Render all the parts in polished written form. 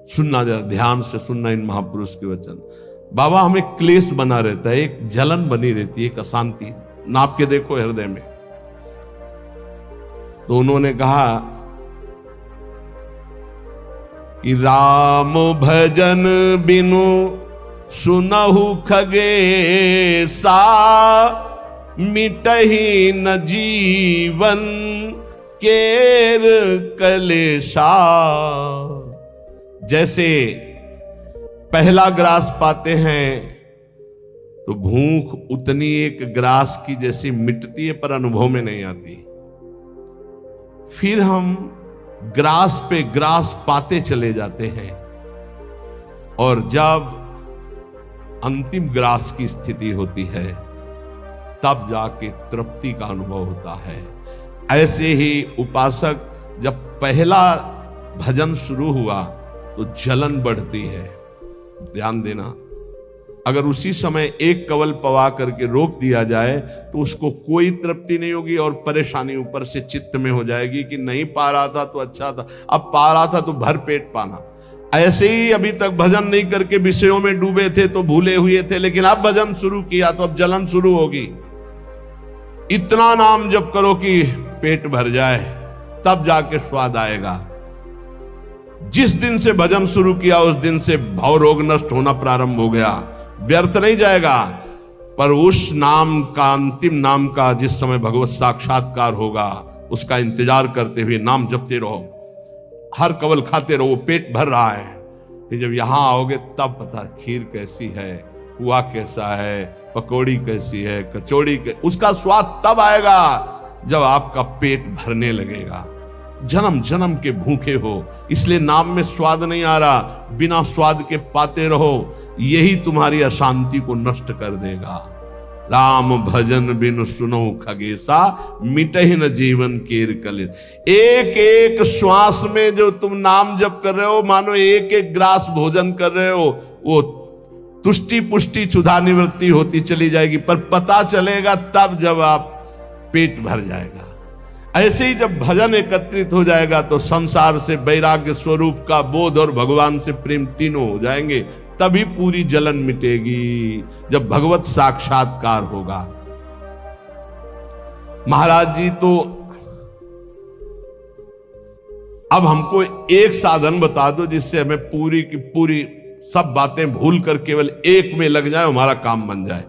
सुनना, जरा ध्यान से सुनना इन महापुरुष के वचन। बाबा, हमें क्लेश बना रहता है, एक जलन बनी रहती है, एक अशांति, नाप के देखो हृदय में। तो उन्होंने कहा कि राम भजन बिनु सुनहु खगेसा, मिटहि न जीवन केर कलेशा। जैसे पहला ग्रास पाते हैं तो भूख उतनी एक ग्रास की जैसी मिटती है, पर अनुभव में नहीं आती। फिर हम ग्रास पे ग्रास पाते चले जाते हैं, और जब अंतिम ग्रास की स्थिति होती है तब जाके तृप्ति का अनुभव होता है। ऐसे ही उपासक जब पहला भजन शुरू हुआ तो जलन बढ़ती है। ध्यान देना, अगर उसी समय एक कवल पवा करके रोक दिया जाए तो उसको कोई तृप्ति नहीं होगी, और परेशानी ऊपर से चित्त में हो जाएगी कि नहीं पा रहा था तो अच्छा था, अब पा रहा था तो भर पेट पाना। ऐसे ही अभी तक भजन नहीं करके विषयों में डूबे थे तो भूले हुए थे, लेकिन अब भजन शुरू किया तो अब जलन शुरू होगी। इतना नाम जप करो कि पेट भर जाए, तब जाके स्वाद आएगा। जिस दिन से भजन शुरू किया उस दिन से भव रोग नष्ट होना प्रारंभ हो गया। व्यर्थ नहीं जाएगा, पर उस नाम का, अंतिम नाम का, जिस समय भगवत साक्षात्कार होगा उसका इंतजार करते हुए नाम जपते रहो, हर कवल खाते रहो, पेट भर रहा है। फिर जब यहां आओगे तब पता खीर कैसी है, पुआ कैसा है, पकौड़ी कैसी है, कचौड़ी उसका स्वाद तब आएगा जब आपका पेट भरने लगेगा। जन्म जन्म के भूखे हो, इसलिए नाम में स्वाद नहीं आ रहा, बिना स्वाद के पाते रहो, यही तुम्हारी अशांति को नष्ट कर देगा। राम भजन बिनु सुनो खगेसा, मिटहि न जीवन केर कलेश। एक एक श्वास में जो तुम नाम जप कर रहे हो, मानो एक एक ग्रास भोजन कर रहे हो, वो तुष्टि पुष्टि क्षुधा निवृत्ति होती चली जाएगी, पर पता चलेगा तब जब आप पेट भर जाएगा। ऐसे ही जब भजन एकत्रित हो जाएगा तो संसार से वैराग्य स्वरूप का बोध और भगवान से प्रेम तीनों हो जाएंगे, तभी पूरी जलन मिटेगी, जब भगवत साक्षात्कार होगा। महाराज जी तो अब हमको एक साधन बता दो जिससे हमें पूरी की पूरी सब बातें भूल कर केवल एक में लग जाए, हमारा काम बन जाए।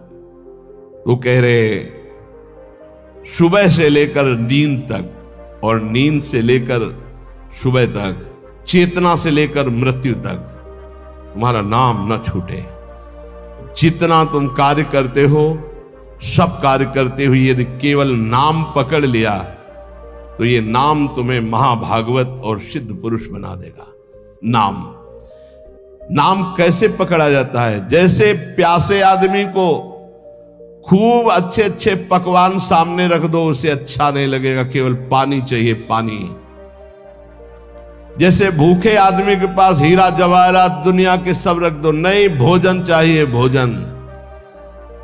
तो कह रहे सुबह से लेकर नींद तक, और नींद से लेकर सुबह तक, चेतना से लेकर मृत्यु तक तुम्हारा नाम न छूटे। जितना तुम कार्य करते हो, सब कार्य करते हुए यदि केवल नाम पकड़ लिया तो ये नाम तुम्हें महाभागवत और सिद्ध पुरुष बना देगा। नाम कैसे पकड़ा जाता है? जैसे प्यासे आदमी को खूब अच्छे अच्छे पकवान सामने रख दो, उसे अच्छा नहीं लगेगा, केवल पानी चाहिए, पानी। जैसे भूखे आदमी के पास हीरा जवाहरात दुनिया के सब रख दो, नहीं, भोजन चाहिए, भोजन।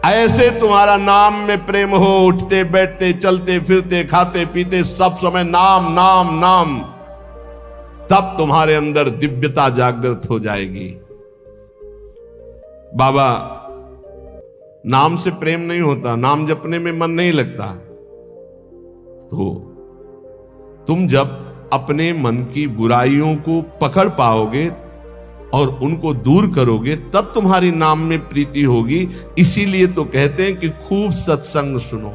ऐसे तुम्हारा नाम में प्रेम हो, उठते बैठते चलते फिरते खाते पीते सब समय नाम नाम नाम, तब तुम्हारे अंदर दिव्यता जागृत हो जाएगी। बाबा, नाम से प्रेम नहीं होता, नाम जपने में मन नहीं लगता, तो तुम जब अपने मन की बुराइयों को पकड़ पाओगे और उनको दूर करोगे, तब तुम्हारी नाम में प्रीति होगी। इसीलिए तो कहते हैं कि खूब सत्संग सुनो।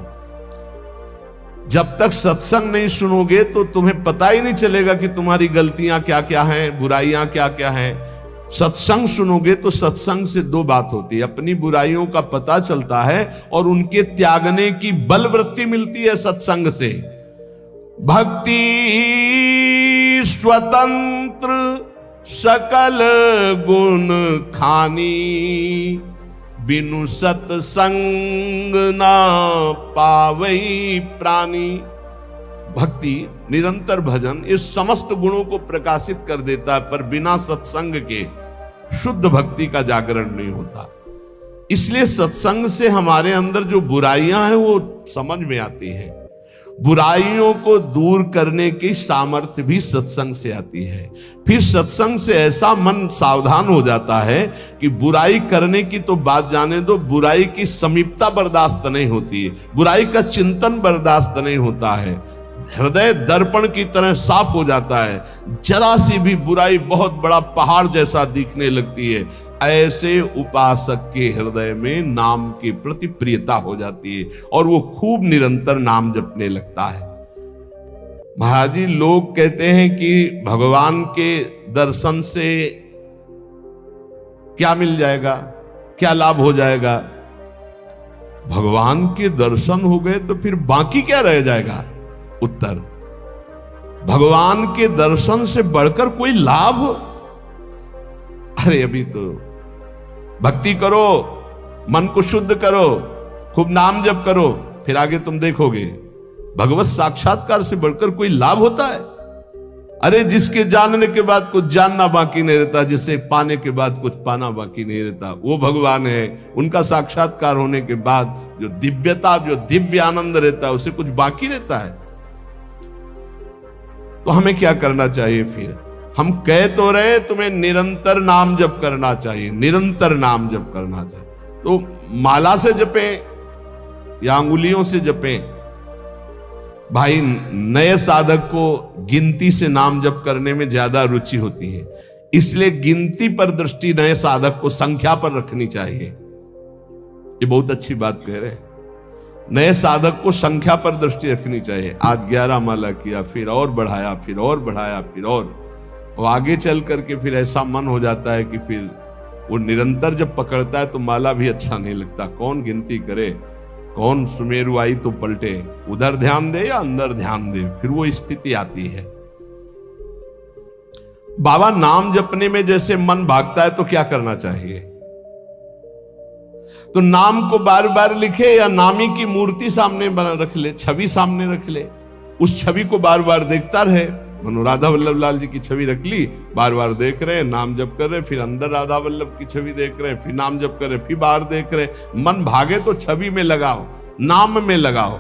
जब तक सत्संग नहीं सुनोगे तो तुम्हें पता ही नहीं चलेगा कि तुम्हारी गलतियां क्या क्या हैं, बुराइयां क्या क्या हैं। सत्संग सुनोगे तो सत्संग से दो बात होती है, अपनी बुराइयों का पता चलता है और उनके त्यागने की बलवृत्ति मिलती है सत्संग से। भक्ति स्वतंत्र सकल गुण खानी, बिनु सत्संग ना पावई प्राणी। भक्ति, निरंतर भजन इस समस्त गुणों को प्रकाशित कर देता है, पर बिना सत्संग के शुद्ध भक्ति का जागरण नहीं होता। इसलिए सत्संग से हमारे अंदर जो बुराइयां हैं वो समझ में आती हैं। बुराइयों को दूर करने की सामर्थ्य भी सत्संग से आती है। फिर सत्संग से ऐसा मन सावधान हो जाता है कि बुराई करने की तो बात जाने दो, बुराई की समीपता बर्दाश्त नहीं होती है, बुराई का चिंतन बर्दाश्त नहीं होता है। हृदय दर्पण की तरह साफ हो जाता है, जरा सी भी बुराई बहुत बड़ा पहाड़ जैसा दिखने लगती है। ऐसे उपासक के हृदय में नाम के प्रति प्रियता हो जाती है और वो खूब निरंतर नाम जपने लगता है। महाराज जी, लोग कहते हैं कि भगवान के दर्शन से क्या मिल जाएगा, क्या लाभ हो जाएगा? भगवान के दर्शन हो गए तो फिर बाकी क्या रह जाएगा? उत्तर, भगवान के दर्शन से बढ़कर कोई लाभ? अरे अभी तो भक्ति करो, मन को शुद्ध करो, खूब नाम जप करो, फिर आगे तुम देखोगे भगवत साक्षात्कार से बढ़कर कोई लाभ होता है? अरे जिसके जानने के बाद कुछ जानना बाकी नहीं रहता, जिसे पाने के बाद कुछ पाना बाकी नहीं रहता, वो भगवान है। उनका साक्षात्कार होने के बाद जो दिव्यता, जो दिव्य आनंद रहता है, उसे कुछ बाकी रहता है। तो हमें क्या करना चाहिए फिर? हम कह तो रहे तुम्हें निरंतर नाम जप करना चाहिए, निरंतर नाम जप करना चाहिए। तो माला से जपें या अंगुलियों से जपें? भाई, नए साधक को गिनती से नाम जप करने में ज्यादा रुचि होती है, इसलिए गिनती पर दृष्टि नए साधक को संख्या पर रखनी चाहिए। ये बहुत अच्छी बात कह रहे हैं। नए साधक को संख्या पर दृष्टि रखनी चाहिए। आज 11 माला किया, फिर और बढ़ाया, फिर और बढ़ाया, फिर और आगे चल करके फिर ऐसा मन हो जाता है कि फिर वो निरंतर जब पकड़ता है तो माला भी अच्छा नहीं लगता। कौन गिनती करे, कौन सुमेरु आई तो पलटे, उधर ध्यान दे या अंदर ध्यान दे, फिर वो स्थिति आती है। बाबा, नाम जपने में जैसे मन भागता है तो क्या करना चाहिए? तो नाम को बार बार लिखे या नामी की मूर्ति सामने बना रख ले, छवि सामने रख ले, उस छवि को बार बार देखता रहे। मनो राधा वल्लभ लाल जी की छवि रख ली, बार बार देख रहे हैं, नाम जप कर रहे, फिर अंदर राधा वल्लभ की छवि देख रहे हैं, फिर नाम जप कर रहे, फिर बाहर देख रहे। मन भागे तो छवि में लगाओ, नाम में लगाओ।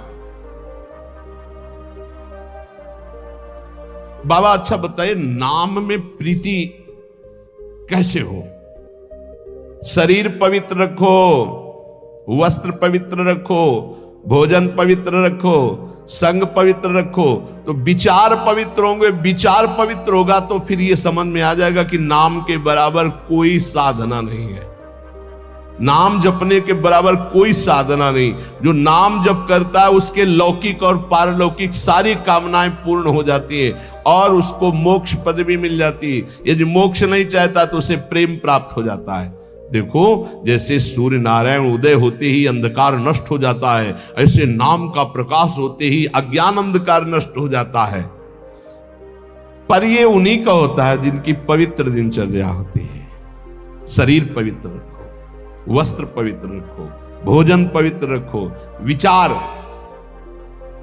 बाबा अच्छा बताइए, नाम में प्रीति कैसे हो? शरीर पवित्र रखो, वस्त्र पवित्र रखो, भोजन पवित्र रखो, संग पवित्र रखो, तो विचार पवित्र होंगे। विचार पवित्र होगा तो फिर ये समझ में आ जाएगा कि नाम के बराबर कोई साधना नहीं है, नाम जपने के बराबर कोई साधना नहीं। जो नाम जप करता है उसके लौकिक और पारलौकिक सारी कामनाएं पूर्ण हो जाती है और उसको मोक्ष पदवी मिल जाती है। यदि मोक्ष नहीं चाहता तो उसे प्रेम प्राप्त हो जाता है। देखो, जैसे सूर्य नारायण उदय होते ही अंधकार नष्ट हो जाता है, ऐसे नाम का प्रकाश होते ही अज्ञान अंधकार नष्ट हो जाता है। पर ये उन्हीं का होता है जिनकी पवित्र दिनचर्या होती है। शरीर पवित्र रखो, वस्त्र पवित्र रखो, भोजन पवित्र रखो, विचार,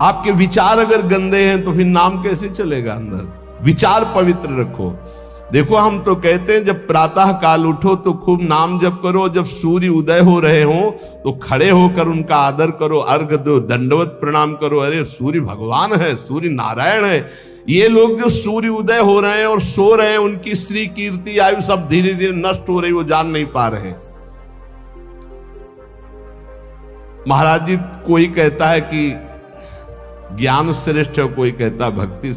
आपके विचार अगर गंदे हैं तो फिर नाम कैसे चलेगा अंदर? विचार पवित्र रखो। देखो, हम तो कहते हैं जब प्रातः काल उठो तो खूब नाम जप करो, जब सूर्य उदय हो रहे हो तो खड़े होकर उनका आदर करो, अर्घ दो, दंडवत प्रणाम करो। अरे सूर्य भगवान है, सूर्य नारायण है। ये लोग जो सूर्य उदय हो रहे हैं और सो रहे हैं, उनकी श्री कीर्ति आयु सब धीरे धीरे नष्ट हो रही, वो जान नहीं पा रहे। महाराज जी, कोई कहता है कि ज्ञान श्रेष्ठ है, कोई कहता है भक्ति।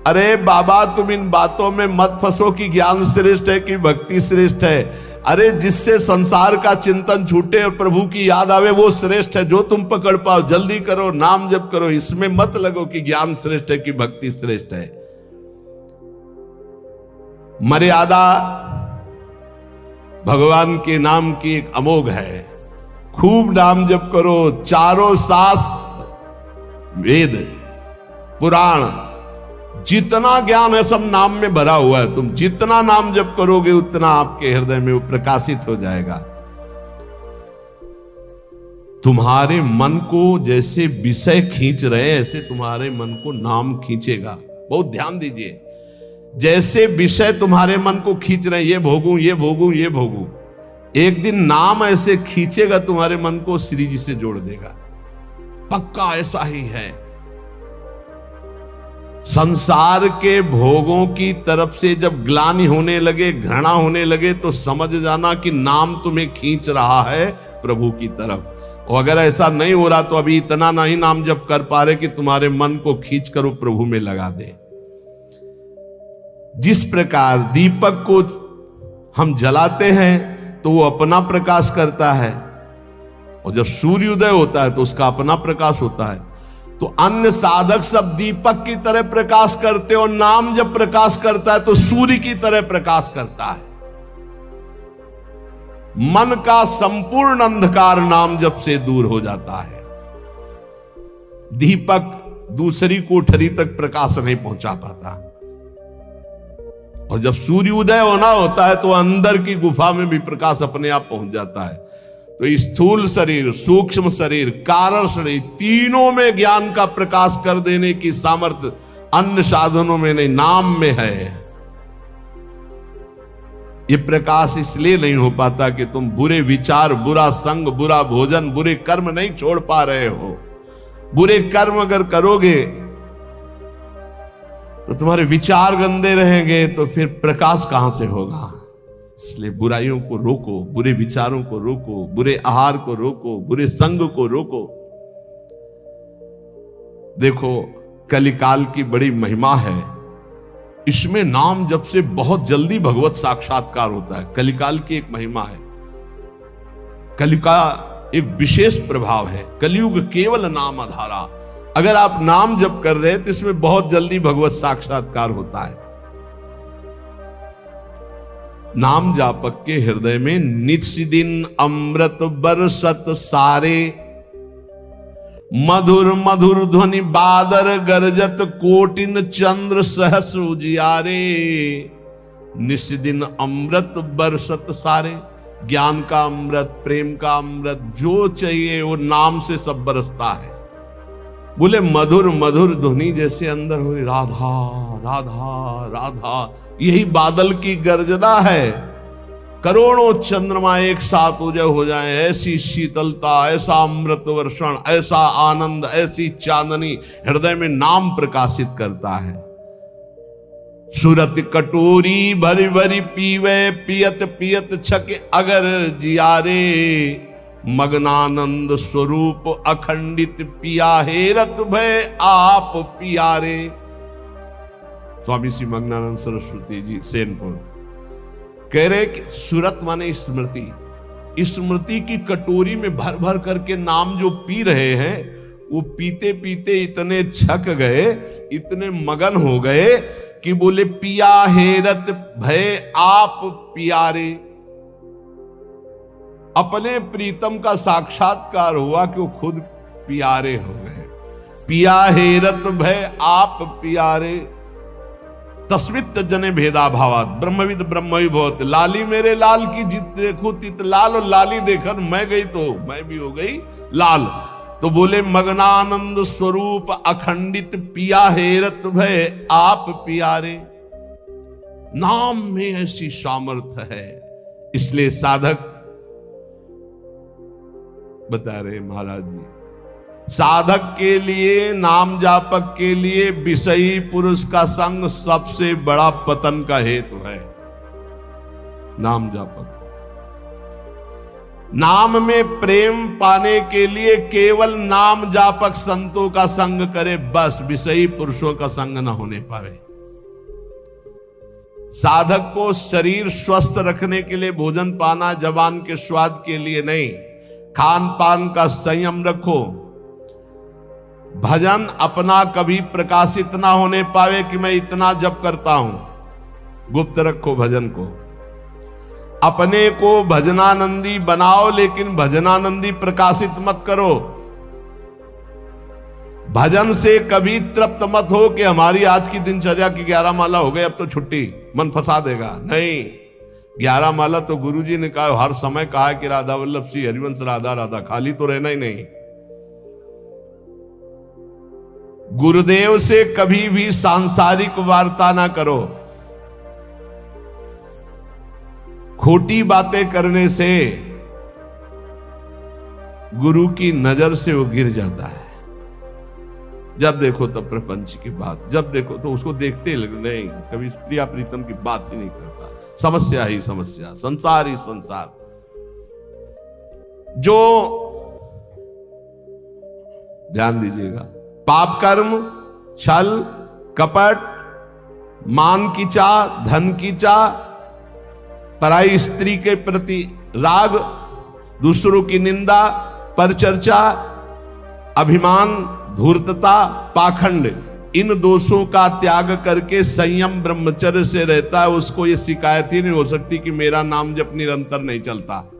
अरे बाबा, तुम इन बातों में मत फंसो कि ज्ञान श्रेष्ठ है कि भक्ति श्रेष्ठ है। अरे जिससे संसार का चिंतन छूटे और प्रभु की याद आवे वो श्रेष्ठ है। जो तुम पकड़ पाओ जल्दी करो, नाम जप करो, इसमें मत लगो कि ज्ञान श्रेष्ठ है कि भक्ति श्रेष्ठ है। मर्यादा भगवान के नाम की एक अमोघ है। खूब नाम जप करो, चारों शास्त्र, वेद, पुराण, जितना ज्ञान है सब नाम में भरा हुआ है। तुम जितना नाम जप करोगे उतना आपके हृदय में वो प्रकाशित हो जाएगा। तुम्हारे मन को जैसे विषय खींच रहे हैं ऐसे तुम्हारे मन को नाम खींचेगा। बहुत ध्यान दीजिए, जैसे विषय तुम्हारे मन को खींच रहे हैं, ये भोगूं, ये भोगूं, ये भोगूं, एक दिन नाम ऐसे खींचेगा तुम्हारे मन को, श्री जी से जोड़ देगा। पक्का ऐसा ही है। संसार के भोगों की तरफ से जब ग्लानि होने लगे, घृणा होने लगे, तो समझ जाना कि नाम तुम्हें खींच रहा है प्रभु की तरफ। और अगर ऐसा नहीं हो रहा तो अभी इतना नहीं नाम जप कर पा रहे कि तुम्हारे मन को खींच कर वो प्रभु में लगा दे। जिस प्रकार दीपक को हम जलाते हैं तो वो अपना प्रकाश करता है, और जब सूर्योदय होता है तो उसका अपना प्रकाश होता है। तो अन्य साधक सब दीपक की तरह प्रकाश करते, और नाम जब प्रकाश करता है तो सूर्य की तरह प्रकाश करता है। मन का संपूर्ण अंधकार नाम जप से दूर हो जाता है। दीपक दूसरी कोठरी तक प्रकाश नहीं पहुंचा पाता, और जब सूर्योदय होना होता है तो अंदर की गुफा में भी प्रकाश अपने आप पहुंच जाता है। तो स्थूल शरीर, सूक्ष्म शरीर, कारण शरीर, तीनों में ज्ञान का प्रकाश कर देने की सामर्थ्य अन्य साधनों में नहीं, नाम में है। ये प्रकाश इसलिए नहीं हो पाता कि तुम बुरे विचार, बुरा संग, बुरा भोजन, बुरे कर्म नहीं छोड़ पा रहे हो। बुरे कर्म अगर करोगे तो तुम्हारे विचार गंदे रहेंगे, तो फिर प्रकाश कहां से होगा। इसलिए बुराइयों को रोको, बुरे विचारों को रोको, बुरे आहार को रोको, बुरे संग को रोको। देखो, कलिकाल की बड़ी महिमा है। इसमें नाम जप से बहुत जल्दी भगवत साक्षात्कार होता है। कलिकाल की एक महिमा है। कलि का एक विशेष प्रभाव है। कलयुग केवल नाम आधारा। अगर आप नाम जप कर रहे हैं तो इसमें बहुत जल्दी भगवत साक्षात्कार होता है। नाम जापक के हृदय में नित्य दिन अमृत बरसत सारे, मधुर मधुर ध्वनि बादर गरजत, कोटिन चंद्र सहस उजियारे। नित्य दिन अमृत बरसत सारे, ज्ञान का अमृत, प्रेम का अमृत, जो चाहिए वो नाम से सब बरसता है। बोले मधुर मधुर ध्वनि जैसे अंदर हो, राधा राधा राधा, यही बादल की गर्जना है। करोड़ों चंद्रमा एक साथ उदय हो जाए, ऐसी शीतलता, ऐसा अमृत वर्षण, ऐसा आनंद, ऐसी चांदनी हृदय में नाम प्रकाशित करता है। सुरत कटोरी भरी भरी पीवे, पियत पियत छक अगर जियारे। मग्नानंद स्वरूप अखंडित पिया हेरत भय आप पियारे। स्वामी श्री मग्नानंद सरस्वती जी सेनपुर कह रहे कि सुरत माने स्मृति। स्मृति की कटोरी में भर भर करके नाम जो पी रहे हैं, वो पीते पीते इतने छक गए, इतने मगन हो गए कि बोले पिया हेरत भय आप पियारे। अपने प्रीतम का साक्षात्कार हुआ कि वो खुद प्यारे हो गए। पिया हेरत भय आप प्यारे। तस्मित जने भेदा भावात, ब्रह्मविद ब्रह्मवि भवत। लाली मेरे लाल की जित देखो तित लाल, और लाली देखकर मैं गई तो मैं भी हो गई लाल। तो बोले मग्नानंद स्वरूप अखंडित पिया हेरत भय आप प्यारे। नाम में ऐसी सामर्थ्य है। इसलिए साधक बता रहे महाराज जी, साधक के लिए, नाम जापक के लिए विषयी पुरुष का संग सबसे बड़ा पतन का हेतु है। नाम जापक, नाम में प्रेम पाने के लिए केवल नाम जापक संतों का संग करे, बस विषयी पुरुषों का संग न होने पावे। साधक को शरीर स्वस्थ रखने के लिए भोजन पाना जबान के स्वाद के लिए नहीं, खान पान का संयम रखो। भजन अपना कभी प्रकाशित ना होने पावे कि मैं इतना जप करता हूं, गुप्त रखो भजन को। अपने को भजनानंदी बनाओ, लेकिन भजनानंदी प्रकाशित मत करो। भजन से कभी तृप्त मत हो कि हमारी आज की दिनचर्या की 11 माला हो गई, अब तो छुट्टी, मन फंसा देगा। नहीं, 11 माला तो गुरुजी ने कहा, हर समय कहा कि राधा वल्लभ श्री हरिवंश राधा राधा, खाली तो रहना ही नहीं। गुरुदेव से कभी भी सांसारिक वार्ता ना करो। खोटी बातें करने से गुरु की नजर से वो गिर जाता है। जब देखो तब प्रपंच की बात, जब देखो तो उसको देखते ही नहीं, कभी प्रिया प्रीतम की बात ही नहीं करता। समस्या ही समस्या, संसार ही संसार। जो ध्यान दीजिएगा, पाप कर्म, छल, कपट, मान की चाह, धन की चाह, पराई स्त्री के प्रति राग, दूसरों की निंदा, परचर्चा, अभिमान, धूर्तता, पाखंड, इन दोषों का त्याग करके संयम ब्रह्मचर्य से रहता है, उसको ये शिकायत ही नहीं हो सकती कि मेरा नाम जब निरंतर नहीं चलता।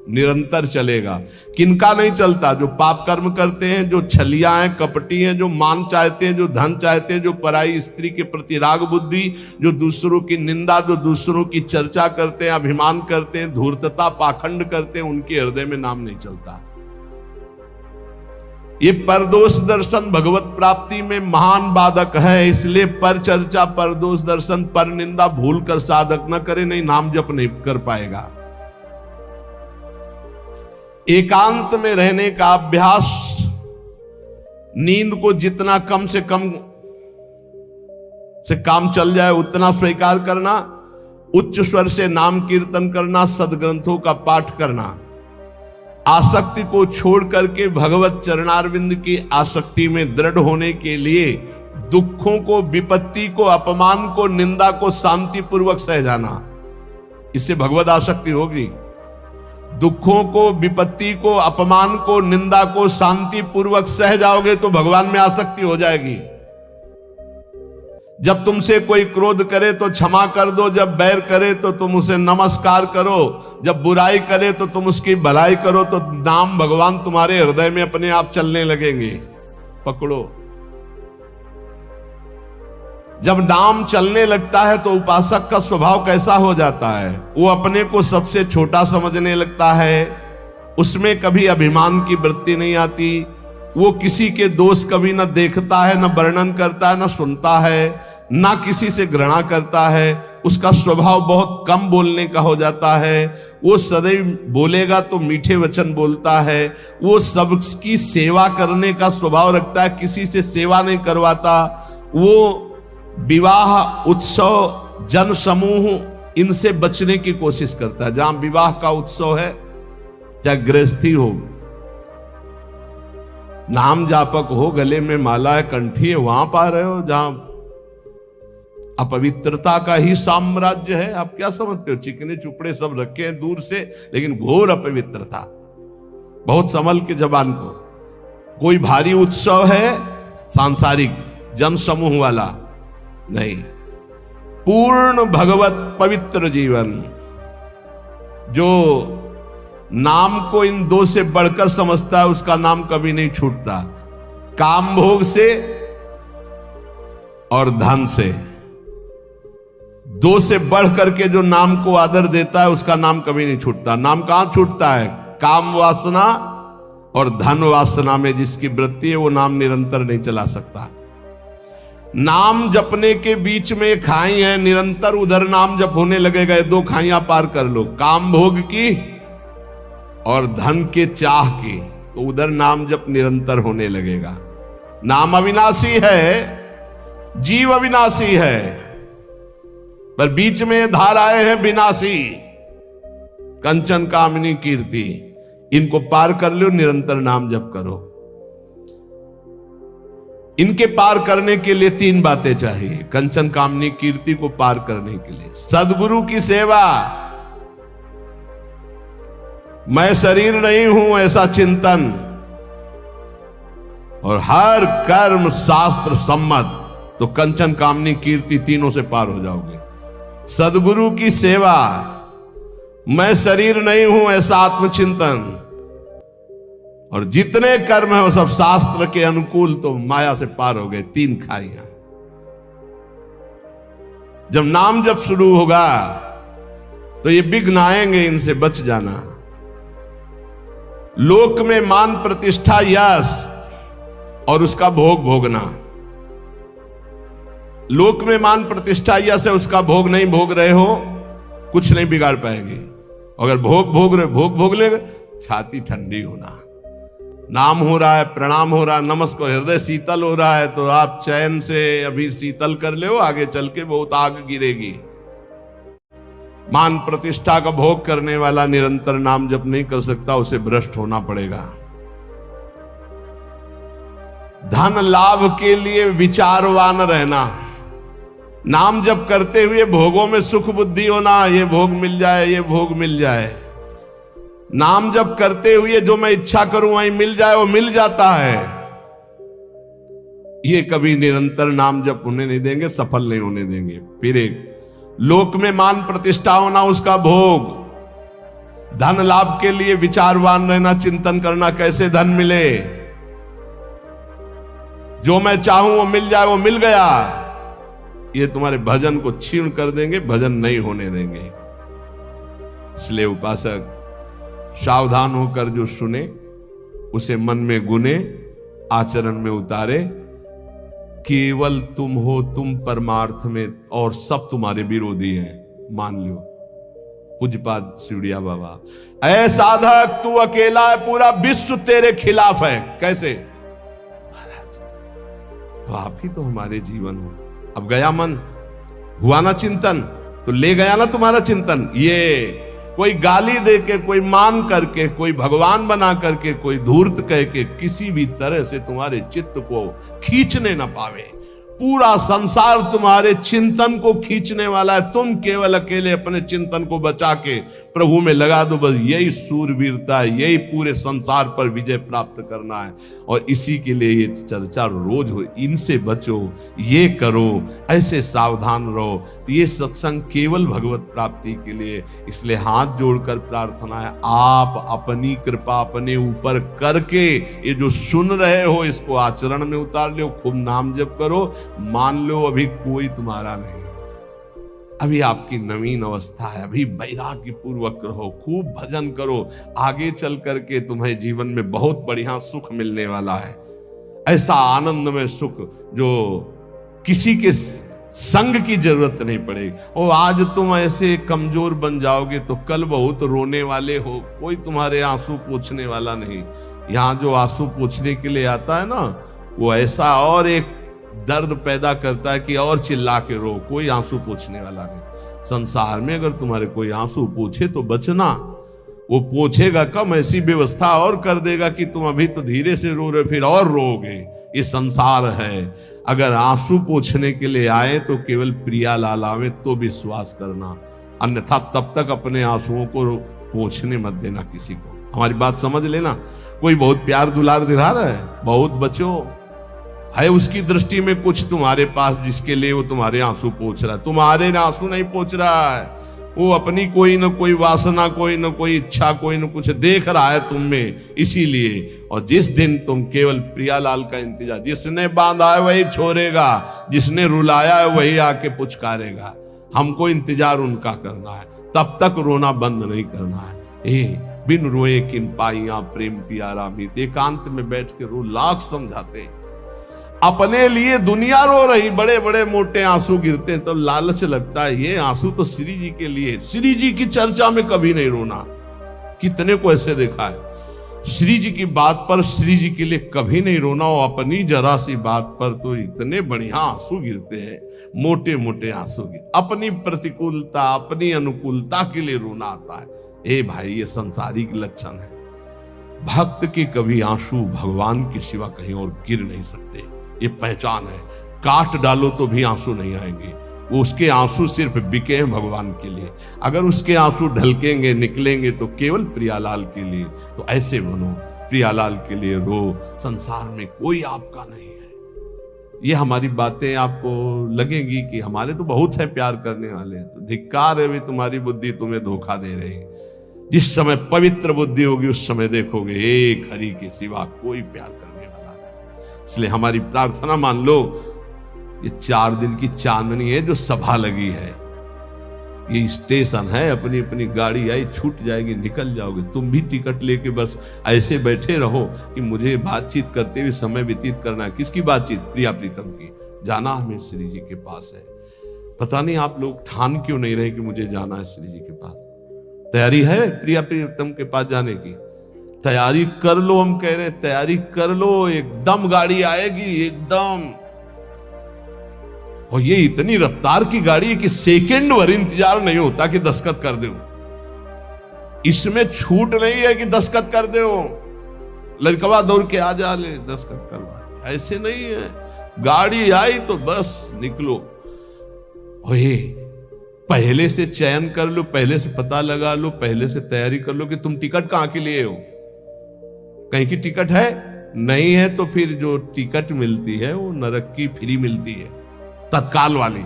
निरंतर चलेगा। किनका नहीं चलता? जो पाप कर्म करते हैं, जो छलिया हैं, कपटी हैं, जो मान चाहते हैं, जो धन चाहते हैं, जो पराई स्त्री के प्रति राग बुद्धि, जो दूसरों की निंदा, जो दूसरों की चर्चा करते हैं, अभिमान करते हैं, धूर्तता, पाखंड करते हैं, उनके हृदय में नाम नहीं चलता। ये परदोष दर्शन भगवत प्राप्ति में महान बाधक है। इसलिए पर चर्चा, परदोष दर्शन, पर निंदा भूल कर साधक न करे, नहीं नाम जप नहीं कर पाएगा। एकांत में रहने का अभ्यास, नींद को जितना कम से कम से काम चल जाए उतना स्वीकार करना, उच्च स्वर से नाम कीर्तन करना, सदग्रंथों का पाठ करना, आसक्ति को छोड़ करके भगवत चरणारविंद की आसक्ति में दृढ़ होने के लिए दुखों को, विपत्ति को, अपमान को, निंदा को शांति पूर्वक सह जाना, इससे भगवत आसक्ति होगी। दुखों को, विपत्ति को, अपमान को, निंदा को शांति पूर्वक सह जाओगे तो भगवान में आसक्ति हो जाएगी। जब तुमसे कोई क्रोध करे तो क्षमा कर दो, जब बैर करे तो तुम उसे नमस्कार करो, जब बुराई करे तो तुम उसकी भलाई करो, तो नाम भगवान तुम्हारे हृदय में अपने आप चलने लगेंगे। पकड़ो। जब नाम चलने लगता है तो उपासक का स्वभाव कैसा हो जाता है? वो अपने को सबसे छोटा समझने लगता है, उसमें कभी अभिमान की वृत्ति नहीं आती, वो किसी के दोष कभी न देखता है, न वर्णन करता है, न सुनता है, ना किसी से घृणा करता है। उसका स्वभाव बहुत कम बोलने का हो जाता है। वो सदैव बोलेगा तो मीठे वचन बोलता है। वो सबकी सेवा करने का स्वभाव रखता है, किसी से सेवा नहीं करवाता। वो विवाह, उत्सव, जन समूह, इनसे बचने की कोशिश करता है। जहां विवाह का उत्सव है, चाहे गृहस्थी हो, नाम जापक हो, गले में माला है, कंठी है, वहां पा रहे हो जहां अपवित्रता का ही साम्राज्य है। आप क्या समझते हो? चिकने चुपड़े सब रखे हैं दूर से, लेकिन घोर अपवित्रता। बहुत संभल के जबान को। कोई भारी उत्सव है सांसारिक जन समूह वाला नहीं, पूर्ण भगवत पवित्र जीवन। जो नाम को इन दो से बढ़कर समझता है, उसका नाम कभी नहीं छूटता। काम भोग से और धन से, दो से बढ़ करके जो नाम को आदर देता है, उसका नाम कभी नहीं छूटता। नाम कहां छूटता है? काम वासना और धन वासना में जिसकी वृत्ति है, वो नाम निरंतर नहीं चला सकता। नाम जपने के बीच में एक खाई है, निरंतर उधर नाम जप होने लगेगा। दो खाइयां पार कर लो, काम भोग की और धन के चाह की, तो उधर नाम जप निरंतर होने लगेगा। नाम अविनाशी है, जीव अविनाशी है, पर बीच में धाराएं हैं विनाशी। कंचन, कामिनी, कीर्ति, इनको पार कर लो, निरंतर नाम जप करो। इनके पार करने के लिए तीन बातें चाहिए। कंचन, कामनी, कीर्ति को पार करने के लिए सदगुरु की सेवा, मैं शरीर नहीं हूं ऐसा चिंतन, और हर कर्म शास्त्र सम्मत, तो कंचन, कामनी, कीर्ति तीनों से पार हो जाओगे। सदगुरु की सेवा, मैं शरीर नहीं हूं ऐसा आत्मचिंतन, और जितने कर्म है वो सब शास्त्र के अनुकूल, तो माया से पार हो गए। तीन खाइयां। जब नाम जब शुरू होगा तो ये विघ्न आएंगे, इनसे बच जाना। लोक में मान, प्रतिष्ठा, यश और उसका भोग भोगना। लोक में मान, प्रतिष्ठा, यश है, उसका भोग नहीं भोग रहे हो, कुछ नहीं बिगाड़ पाएंगे। अगर भोग भोग रहे, भोग भोग लेगा, छाती ठंडी होना, नाम हो रहा है, प्रणाम हो रहा है, नमस्कार, हृदय शीतल हो रहा है, तो आप चैन से अभी शीतल कर ले, आगे चल के बहुत आग गिरेगी। मान प्रतिष्ठा का भोग करने वाला निरंतर नाम जप नहीं कर सकता, उसे भ्रष्ट होना पड़ेगा। धन लाभ के लिए विचारवान रहना, नाम जप करते हुए भोगों में सुख बुद्धि होना, ये भोग मिल जाए, ये भोग मिल जाए। नाम जप करते हुए जो मैं इच्छा करूं वही मिल जाए, वो मिल जाता है। ये कभी निरंतर नाम जप होने नहीं देंगे, सफल नहीं होने देंगे। फिर एक लोक में मान प्रतिष्ठा होना, उसका भोग। धन लाभ के लिए विचारवान रहना, चिंतन करना कैसे धन मिले, जो मैं चाहूं वो मिल जाए, वो मिल गया। ये तुम्हारे भजन को क्षीण कर देंगे, भजन नहीं होने देंगे। इसलिए उपासक सावधान होकर जो सुने उसे मन में गुने, आचरण में उतारे। केवल तुम हो, तुम परमार्थ में, और सब तुम्हारे विरोधी हैं, मान लो। पूज्यपाद शिवड़िया बाबा, ऐ साधक तू अकेला है, पूरा विश्व तेरे खिलाफ है। कैसे महाराज, तो आप ही तो हमारे जीवन हो। अब गया मन, हुआ ना चिंतन, तो ले गया ना तुम्हारा चिंतन। ये कोई गाली दे के, कोई मान करके, कोई भगवान बना करके, कोई धूर्त कह के किसी भी तरह से तुम्हारे चित्त को खींचने ना पावे। पूरा संसार तुम्हारे चिंतन को खींचने वाला है, तुम केवल अकेले अपने चिंतन को बचा के प्रभु में लगा दो। बस यही सूरवीरता है, यही पूरे संसार पर विजय प्राप्त करना है। और इसी के लिए ये चर्चा रोज हो, इनसे बचो, ये करो, ऐसे सावधान रहो। ये सत्संग केवल भगवत प्राप्ति के लिए। इसलिए हाथ जोड़कर प्रार्थना है, आप अपनी कृपा अपने ऊपर करके ये जो सुन रहे हो इसको आचरण में उतार लो, खूब नाम जप करो। मान लो अभी कोई तुम्हारा नहीं, अभी आपकी नवीन अवस्था है, अभी वैराग्य पूर्वक रहो, खूब भजन करो। आगे चल करके तुम्हें जीवन में बहुत बढ़िया सुख मिलने वाला है। ऐसा आनंद में सुख जो किसी के संग की जरूरत नहीं पड़ेगी। और आज तुम ऐसे कमजोर बन जाओगे तो कल बहुत रोने वाले हो, कोई तुम्हारे आंसू पोंछने वाला नहीं। यहां जो आंसू पोंछने के लिए आता है ना, वो ऐसा और एक दर्द पैदा करता है कि और चिल्ला के रो, कोई आंसू पोंछने वाला नहीं। संसार में अगर तुम्हारे कोई आंसू पोंछे तो बचना, वो पोंछेगा कम, ऐसी व्यवस्था और कर देगा कि तुम अभी तो धीरे से रो रहे, फिर और रोगे। ये संसार है। अगर आंसू पोंछने के लिए आए तो केवल प्रियालाल आवे तो विश्वास करना, अन्यथा तब तक अपने आंसुओं को पोंछने मत देना किसी को। हमारी बात समझ लेना। कोई बहुत प्यार दुलार दिला रहा है, बहुत बचो है, उसकी दृष्टि में कुछ तुम्हारे पास जिसके लिए वो तुम्हारे आंसू पोंछ रहा है। तुम्हारे आंसू नहीं पोंछ रहा है, वो अपनी कोई न कोई वासना, कोई न कोई इच्छा, कोई न कुछ देख रहा है तुम में, इसीलिए। और जिस दिन तुम केवल प्रियालाल का इंतजार, जिसने बांधा है वही छोड़ेगा, जिसने रुलाया है वही आके पुचकारेगा। हमको इंतजार उनका करना है, तब तक रोना बंद नहीं करना है। बिन रोए किन पाइया प्रेम प्यारा मीत, एकांत में बैठ के रो, लाख समझाते। अपने लिए दुनिया रो रही, बड़े बड़े मोटे आंसू गिरते हैं, तब लालच लगता है ये आंसू तो श्री जी के लिए। श्री जी की चर्चा में कभी नहीं रोना। कितने को ऐसे देखा है, श्री जी की बात पर, श्री जी के लिए कभी नहीं रोना, और अपनी जरा सी बात पर तो इतने बढ़िया आंसू गिरते हैं, मोटे मोटे आंसू गिर। अपनी प्रतिकूलता, अपनी अनुकूलता के लिए रोना आता है। ए भाई, ये संसारिक लक्षण है। भक्त के कभी आंसू भगवान के सिवा कहीं और गिर नहीं सकते, ये पहचान है। काट डालो तो भी आंसू नहीं आएंगे, वो उसके आंसू सिर्फ बिके हैं भगवान के लिए। अगर उसके आंसू ढलकेंगे, निकलेंगे तो केवल प्रियालाल के लिए। तो ऐसे बनो, प्रियालाल के लिए रो, संसार में कोई आपका नहीं है। ये हमारी बातें आपको लगेगी कि हमारे तो बहुत है प्यार करने वाले, तो धिक्कार है भी तुम्हारी बुद्धि तुम्हें धोखा दे रही है। जिस समय पवित्र बुद्धि होगी उस समय देखोगे एक हरि के सिवा कोई प्यार करने वाला नहीं। इसलिए हमारी प्रार्थना मान लो, ये 4 दिन की चांदनी है जो सभा लगी है, ये स्टेशन है, अपनी अपनी गाड़ी आई छूट जाएगी, निकल जाओगे। तुम भी टिकट लेके बस ऐसे बैठे रहो कि मुझे बातचीत करते हुए समय व्यतीत करना है। किसकी बातचीत? प्रिया प्रीतम की। जाना हमें श्री जी के पास है। पता नहीं आप लोग ठान क्यों नहीं रहे कि मुझे जाना है श्री जी के पास। तैयारी है प्रिया प्रीतम के पास जाने की? तैयारी कर लो, हम कह रहे तैयारी कर लो, एकदम गाड़ी आएगी एकदम। और ये इतनी रफ्तार की गाड़ी है कि सेकंड भर इंतजार नहीं होता कि दस्तखत कर दो। इसमें छूट नहीं है कि दस्तखत कर दो, लड़कवा दौड़ के आ जा ले दस्तखत करवा, ऐसे नहीं है। गाड़ी आई तो बस निकलो। ओए पहले से चयन कर लो, पहले से पता लगा लो, पहले से तैयारी कर लो कि तुम टिकट कहां के लिए हो। कहीं की टिकट है, नहीं है तो फिर जो टिकट मिलती है वो नरक की फ्री मिलती है, तत्काल वाली।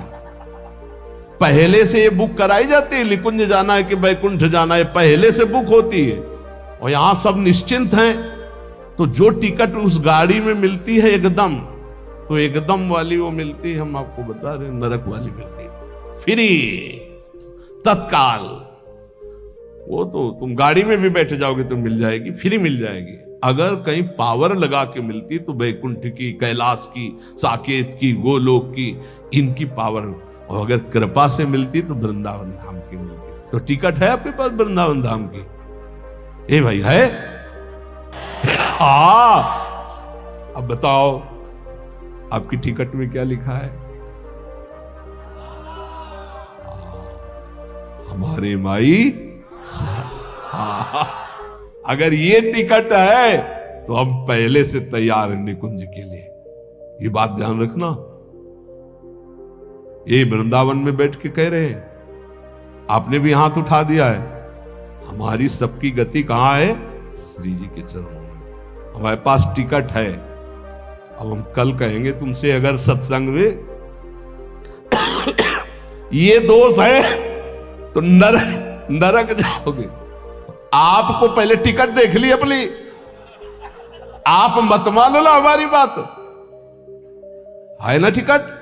पहले से ये बुक कराई जाती है, निकुंज जाना है कि बैकुंठ जाना है, पहले से बुक होती है। और यहां सब निश्चिंत हैं, तो जो टिकट उस गाड़ी में मिलती है एकदम, तो एकदम वाली वो मिलती है, हम आपको बता रहे नरक वाली मिलती है फ्री, तत्काल। वो तो तुम गाड़ी में भी बैठ जाओगे तो मिल जाएगी, फ्री मिल जाएगी। अगर कहीं पावर लगा के मिलती तो बैकुंठ की, कैलाश की, साकेत की, गोलोक की, इनकी पावर। और अगर कृपा से मिलती तो वृंदावन धाम की मिलती। तो टिकट है आपके पास वृंदावन धाम की? ए भाई है? हाँ, अब बताओ आपकी टिकट में क्या लिखा है? हमारे माई। हाँ, अगर ये टिकट है तो हम पहले से तैयार हैं निकुंज के लिए। ये बात ध्यान रखना। ये वृंदावन में बैठ के कह रहे हैं, आपने भी हाथ उठा दिया है। हमारी सबकी गति कहां है? श्री जी के चरणों में। हमारे पास टिकट है। अब हम कल कहेंगे तुमसे, अगर सत्संग में ये दोष है तो नरक जाओगे। आपको पहले टिकट देख ली अपनी, आप मत मान लो हमारी बात, है ना टिकट।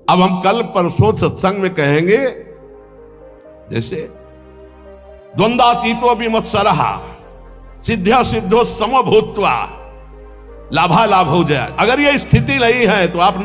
अब हम कल परसों सत्संग में कहेंगे, जैसे द्वंद्वातीतो विमत्सरः सिद्ध्या सिद्धो समभूत्वा लाभा लाभ हो जाए। अगर ये स्थिति नहीं है तो आप